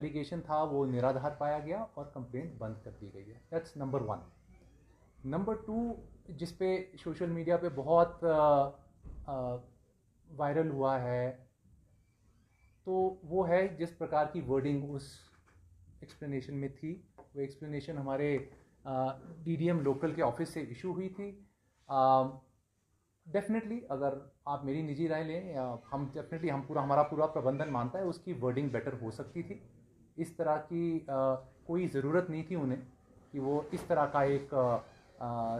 Allegation था वो निराधार पाया गया और कंप्लेंट बंद कर दी गई है। That's number one. Number two, जिस पे सोशल मीडिया पे बहुत वायरल हुआ है, तो वो है जिस प्रकार की वर्डिंग उस एक्सप्लेनेशन में थी। वो एक्सप्लेनेशन हमारे डीडीएम लोकल के ऑफिस से इशू हुई थी। डेफिनेटली अगर आप मेरी निजी राय लें, हम हमारा पूरा प्रबंधन मानता है उसकी वर्डिंग बेटर हो सकती थी। इस तरह की कोई ज़रूरत नहीं थी उन्हें कि वो इस तरह का एक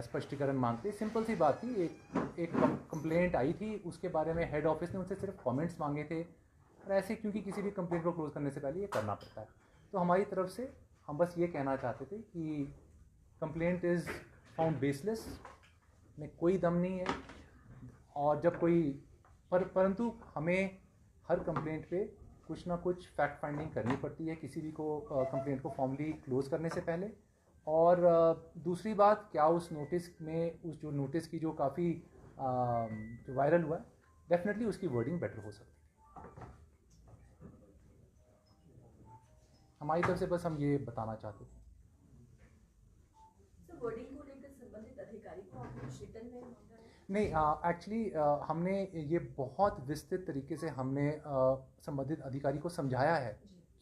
स्पष्टीकरण मांगते। सिंपल सी बात थी, एक कंप्लेंट आई थी, उसके बारे में हेड ऑफिस ने उनसे सिर्फ कमेंट्स मांगे थे। और ऐसे क्योंकि किसी भी कंप्लेंट को क्लोज करने से पहले ये करना पड़ता है, तो हमारी तरफ से हम बस ये कहना चाहते थे कि कंप्लेंट इज़ फाउंड बेसलेस, में कोई दम नहीं है। और जब कोई परंतु हमें हर कंप्लेंट पे कुछ ना कुछ फैक्ट फाइंडिंग करनी पड़ती है किसी भी को कंप्लेंट को फॉर्मली क्लोज करने से पहले। और दूसरी बात, क्या उस नोटिस में उस जो नोटिस की जो काफ़ी जो वायरल हुआ है, डेफिनेटली उसकी वर्डिंग बेटर हो सकती है। हमारी तरफ से बस हम ये बताना चाहते थे। वर्डिंग को लेकर संबंधित अधिकारी को आपने रिटर्न में मांगा है? नहीं, एक्चुअली हमने ये बहुत विस्तृत तरीके से हमने संबंधित अधिकारी को समझाया है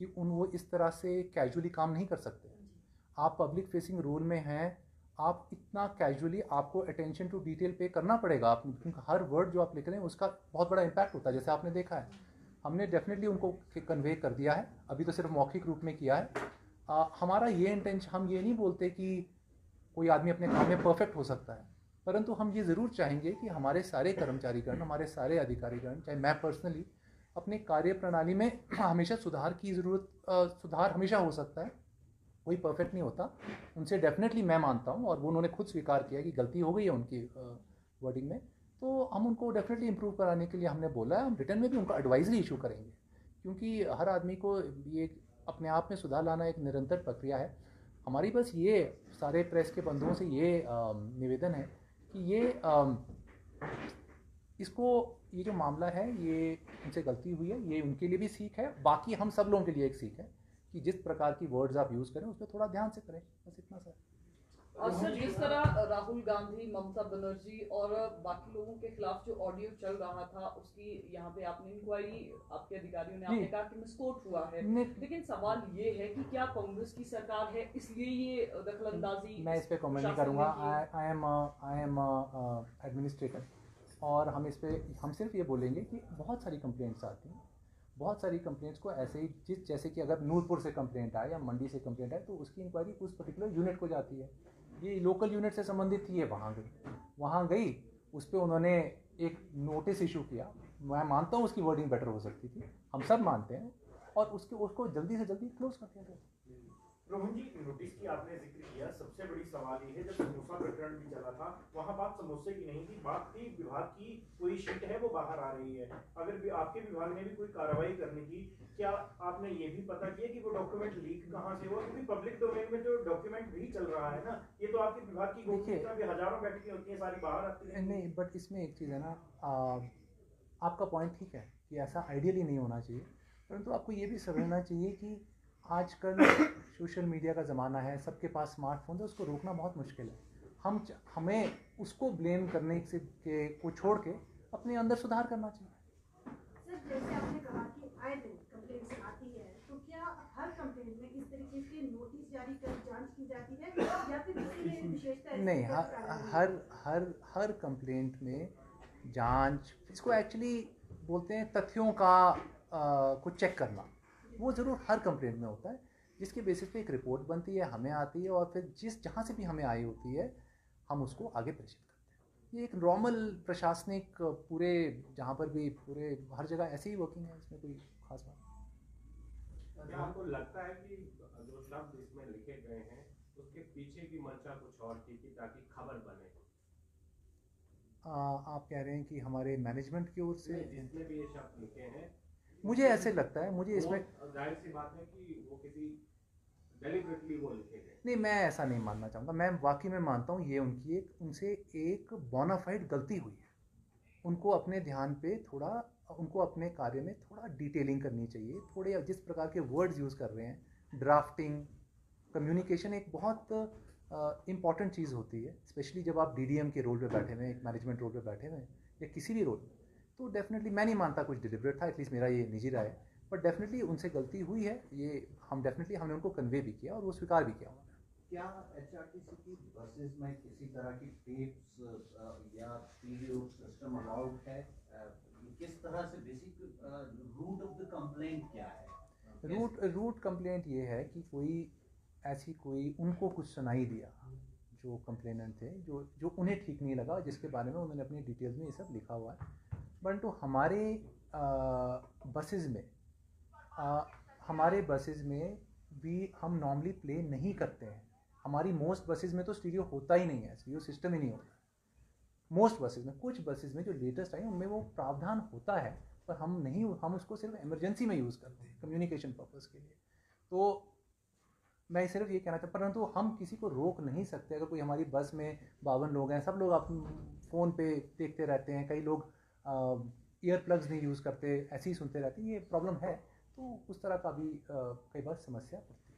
कि वो इस तरह से कैजुअली काम नहीं कर सकते। आप पब्लिक फेसिंग रोल में हैं, आप इतना कैजुअली, आपको अटेंशन टू डिटेल पे करना पड़ेगा। आप, क्योंकि हर वर्ड जो आप लिख रहे हैं उसका बहुत बड़ा इम्पैक्ट होता है, जैसे आपने देखा है। हमने डेफिनेटली उनको कन्वे कर दिया है, अभी तो सिर्फ मौखिक रूप में किया है। हमारा ये इंटेंशन, हम ये नहीं बोलते कि कोई आदमी अपने काम में परफेक्ट हो सकता है, परंतु हम ये ज़रूर चाहेंगे कि हमारे सारे कर्मचारीगण, हमारे सारे अधिकारीगण, चाहे मैं पर्सनली, अपने कार्य प्रणाली में हमेशा सुधार की ज़रूरत, सुधार हमेशा हो सकता है, कोई परफेक्ट नहीं होता। उनसे डेफिनेटली मैं मानता हूँ, और वो उन्होंने खुद स्वीकार किया कि गलती हो गई है उनकी वर्डिंग में। तो हम उनको डेफिनेटली इम्प्रूव कराने के लिए हमने बोला है। हम रिटर्न में भी उनको एडवाइजरी इशू करेंगे, क्योंकि हर आदमी को ये अपने आप में सुधार लाना एक निरंतर प्रक्रिया है। हमारी बस ये सारे प्रेस के बंधुओं से ये निवेदन है कि इसको, ये जो मामला है, ये उनसे गलती हुई है, ये उनके लिए भी सीख है, बाकी हम सब लोगों के लिए एक सीख है कि जिस प्रकार की वर्ड्स आप यूज़ करें उस पर थोड़ा ध्यान से करें, बस इतना सा। और सर, जिस तरह राहुल गांधी, ममता बनर्जी और बाकी लोगों के खिलाफ जो ऑडियो चल रहा था, उसकी यहाँ पे आपने इंक्वायरी, आपके अधिकारियों ने, आपने कहा कि मिसकोट हुआ है, लेकिन सवाल ये है कि क्या कांग्रेस की सरकार है इसलिए ये दखलंदाजी? मैं इस पे कमेंट नहीं करूँगा। आई एम एडमिनिस्ट्रेटर, और हम सिर्फ ये बोलेंगे कि बहुत सारी कंप्लेंट्स आती हैं, बहुत सारी कंप्लेंट्स को ऐसे ही, जैसे कि अगर नूरपुर से कंप्लेंट आए या मंडी से कंप्लेंट आए, तो उसकी इंक्वायरी उस पर्टिकुलर यूनिट को जाती है। ये लोकल यूनिट से संबंधित थी, ये वहाँ गई, उस पर उन्होंने एक नोटिस इशू किया। मैं मानता हूँ उसकी वर्डिंग बेटर हो सकती थी, हम सब मानते हैं, और उसको जल्दी से जल्दी क्लोज कर दिया गया। रोहन जी, नोटिस की आपने जिक्र किया, सबसे बड़ी सवाल ये है, जब समोसा प्रकरण भी चला था, वहाँ बात समोसे की नहीं थी, बात थी विभाग की कोई शीट है वो बाहर आ रही है। अगर भी आपके विभाग ने भी कोई कार्रवाई करनी थी, क्या आपने ये भी पता किया कि वो डॉक्यूमेंट लीक कहाँ से हुआ? क्योंकि पब्लिक डोमेन में जो डॉक्यूमेंट भी चल रहा है ना, ये तो आपके विभाग की गोपनीयता भी हजारों बैठकें होती है, सारी बाहर आती है। नहीं, बट इसमें एक चीज़ है ना, आपका पॉइंट ठीक है कि ऐसा आइडियली नहीं होना चाहिए, परंतु आपको ये भी समझना चाहिए कि आजकल सोशल मीडिया का ज़माना है, सबके पास स्मार्टफोन है, उसको रोकना बहुत मुश्किल है। हमें उसको ब्लेम करने को छोड़ के अपने अंदर सुधार करना चाहिए। सर, जैसे आपने कहा कि आए दिन कंप्लेंट्स आती है, तो क्या हर कंप्लेंट में इस तरीके के नोटिस जारी कर जांच की जाती है, या फिर किसी विशेषता? नहीं, हर कंप्लेंट में जांच, इसको एक्चुअली बोलते हैं तथ्यों का को चेक करना, वो ज़रूर हर कंप्लेंट में होता है, जिसके बेसिस पे एक रिपोर्ट बनती है, हमें आती है, और फिर जहाँ से भी हमें आई होती है, हम उसको आगे प्रेषित करते हैं। ये एक नॉर्मल प्रशासनिक, पूरे जहाँ पर भी, पूरे हर जगह ऐसे ही वर्किंग है, इसमें कोई खास बात नहीं। आपको लगता है कि जो शब्द इसमें लिखे गए हैं उसके पीछे की मंशा कुछ और थी कि ताकि खबर बने? आप कह रहे हैं कि हमारे मैनेजमेंट की ओर से जिसने भी ये शब्द लिखे हैं, मुझे ऐसे लगता है, मुझे इसमें जाहिर सी बात है कि वो किसी डेलिबरेटली वो लिखे गए। नहीं, मैं ऐसा नहीं मानना चाहूँगा। मैं वाकई में मानता हूँ ये उनसे एक बोनाफाइड गलती हुई है। उनको अपने ध्यान पे थोड़ा उनको अपने कार्य में थोड़ा डिटेलिंग करनी चाहिए, थोड़े जिस प्रकार के वर्ड्स यूज़ कर रहे हैं, ड्राफ्टिंग, कम्युनिकेशन एक बहुत इम्पॉर्टेंट चीज़ होती है, स्पेशली जब आप डीडीएम के रोल पे बैठे हुए हैं, एक मैनेजमेंट रोल पे बैठे हुए हैं या किसी भी रोल में। तो डेफिनेटली मैं नहीं मानता कुछ डिलिबरेट था, एटलीस्ट मेरा ये निजी राय है, बट डेफिनेटली उनसे गलती हुई है, ये हमने उनको कन्वे भी किया और वो स्वीकार भी किया उन्होंने। क्या एचआरटीसी की बसेस में किसी तरह की टेप्स या पीडीओ सिस्टम अलाउड है? किस तरह से basic root of the complaint क्या है? रूट कंप्लेंट ये है कि कोई उनको कुछ सुनाई दिया, जो कंप्लेनेंट थे, जो उन्हें ठीक नहीं लगा, जिसके बारे में उन्होंने अपनी डिटेल्स में ये सब लिखा हुआ है। परंतु हमारे बसेस में भी हम नॉर्मली प्ले नहीं करते हैं। हमारी मोस्ट बसेस में तो स्टीरियो होता ही नहीं है, स्टीरियो सिस्टम ही नहीं होता मोस्ट बसेस में। कुछ बसेस में जो लेटेस्ट आई उनमें वो प्रावधान होता है, पर हम उसको सिर्फ इमरजेंसी में यूज़ करते हैं, कम्युनिकेशन पर्पज़ के लिए। तो मैं सिर्फ ये कहना चाहता, परंतु हम किसी को रोक नहीं सकते। अगर कोई हमारी बस में 52 लोग हैं, सब लोग अपने फ़ोन पे देखते रहते हैं, कई लोग ईयर प्लग्स नहीं यूज़ करते, ऐसे ही सुनते रहते हैं, ये प्रॉब्लम है। तो उस तरह का भी कई बार समस्या पड़ती है।